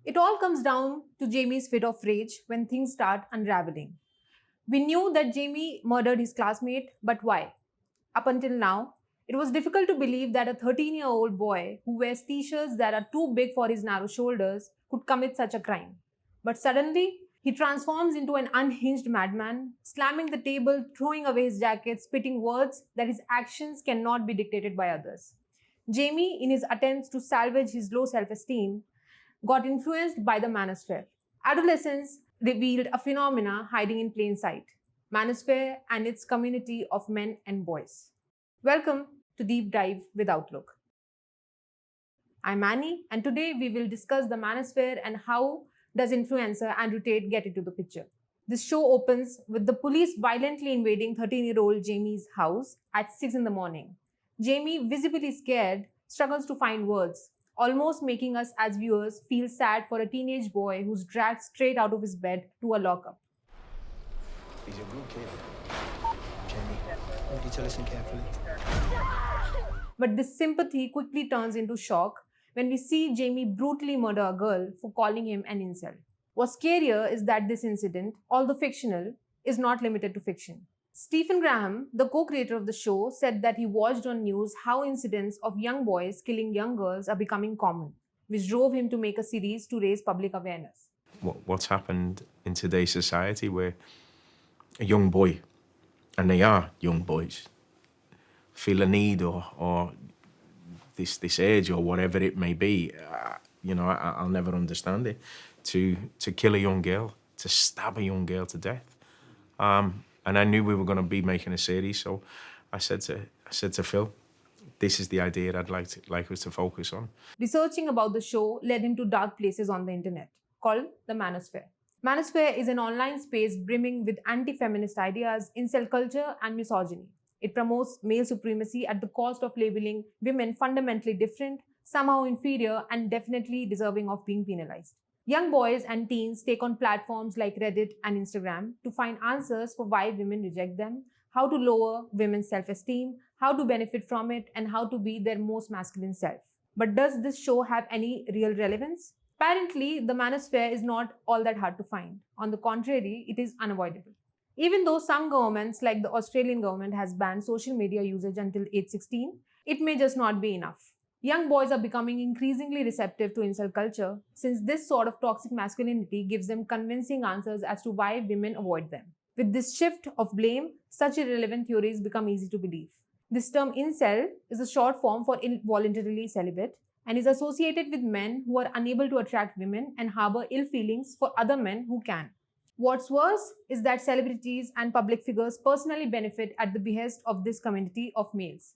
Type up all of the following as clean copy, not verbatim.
It all comes down to Jaime's fit of rage when things start unraveling. We knew that Jaime murdered his classmate, but why? Up until now, it was difficult to believe that a 13-year-old boy who wears t-shirts that are too big for his narrow shoulders could commit such a crime. But suddenly, he transforms into an unhinged madman, slamming the table, throwing away his jacket, spitting words that his actions cannot be dictated by others. Jaime, in his attempts to salvage his low self-esteem, got influenced by the Manosphere. Adolescence revealed a phenomena hiding in plain sight: Manosphere and its community of men and boys. Welcome to Deep Dive with Outlook. I'm Ainnie, and today we will discuss the Manosphere and how does influencer Andrew Tate get into the picture. This show opens with the police violently invading 13-year-old Jaime's house at 6 in the morning. Jaime, visibly scared, struggles to find words, almost making us as viewers feel sad for a teenage boy who's dragged straight out of his bed to a lockup. He's a good kid. Jaime, would you to listen carefully? But this sympathy quickly turns into shock when we see Jaime brutally murder a girl for calling him an incel. What's scarier is that this incident, although fictional, is not limited to fiction. Stephen Graham, the co-creator of the show, said that he watched on news how incidents of young boys killing young girls are becoming common, which drove him to make a series to raise public awareness. What's happened in today's society where a young boy, and they are young boys, feel a need or this urge or whatever it may be, I'll never understand it, to kill a young girl, to stab a young girl to death. And I knew we were going to be making a series, so I said to Phil, this is the idea I'd like us to focus on. Researching about the show led him to dark places on the internet, called the Manosphere. Manosphere is an online space brimming with anti-feminist ideas, incel culture, and misogyny. It promotes male supremacy at the cost of labeling women fundamentally different, somehow inferior, and definitely deserving of being penalized. Young boys and teens take on platforms like Reddit and Instagram to find answers for why women reject them, how to lower women's self-esteem, how to benefit from it, and how to be their most masculine self. But does this show have any real relevance? Apparently, the Manosphere is not all that hard to find. On the contrary, it is unavoidable. Even though some governments, like the Australian government, has banned social media usage until age 16, it may just not be enough. Young boys are becoming increasingly receptive to incel culture, since this sort of toxic masculinity gives them convincing answers as to why women avoid them. With this shift of blame, such irrelevant theories become easy to believe. This term incel is a short form for involuntarily celibate and is associated with men who are unable to attract women and harbor ill feelings for other men who can. What's worse is that celebrities and public figures personally benefit at the behest of this community of males.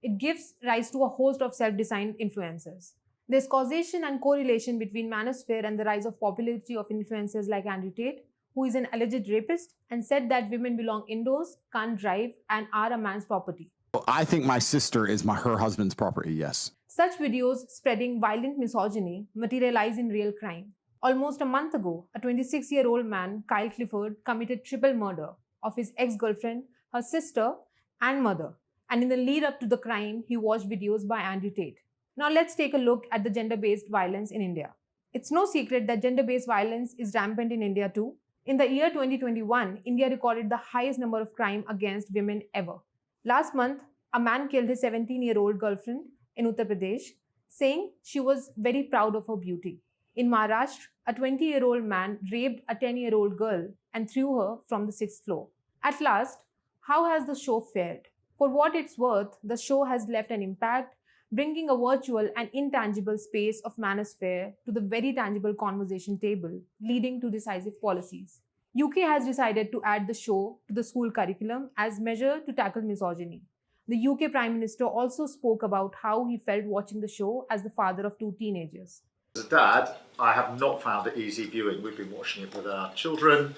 It gives rise to a host of self-designed influencers. There's causation and correlation between Manosphere and the rise of popularity of influencers like Andrew Tate, who is an alleged rapist and said that women belong indoors, can't drive, and are a man's property. I think my sister is her husband's property, yes. Such videos spreading violent misogyny materialize in real crime. Almost a month ago, a 26-year-old man, Kyle Clifford, committed triple murder of his ex-girlfriend, her sister, and mother. And in the lead up to the crime, he watched videos by Andrew Tate. Now let's take a look at the gender-based violence in India. It's no secret that gender-based violence is rampant in India too. In the year 2021, India recorded the highest number of crime against women ever. Last month, a man killed his 17-year-old girlfriend in Uttar Pradesh, saying she was very proud of her beauty. In Maharashtra, a 20-year-old man raped a 10-year-old girl and threw her from the 6th floor. At last, how has the show fared? For what it's worth, the show has left an impact, bringing a virtual and intangible space of Manosphere to the very tangible conversation table, leading to decisive policies. UK has decided to add the show to the school curriculum as measure to tackle misogyny. The UK Prime Minister also spoke about how he felt watching the show as the father of 2 teenagers. As a dad, I have not found it easy viewing. We've been watching it with our children.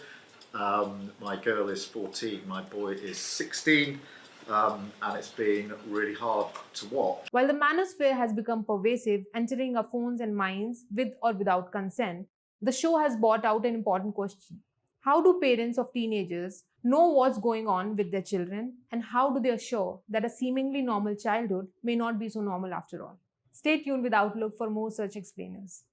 My girl is 14, my boy is 16. And it's been really hard to watch. While the Manosphere has become pervasive, entering our phones and minds with or without consent, the show has brought out an important question. How do parents of teenagers know what's going on with their children, and how do they assure that a seemingly normal childhood may not be so normal after all? Stay tuned with Outlook for more such explainers.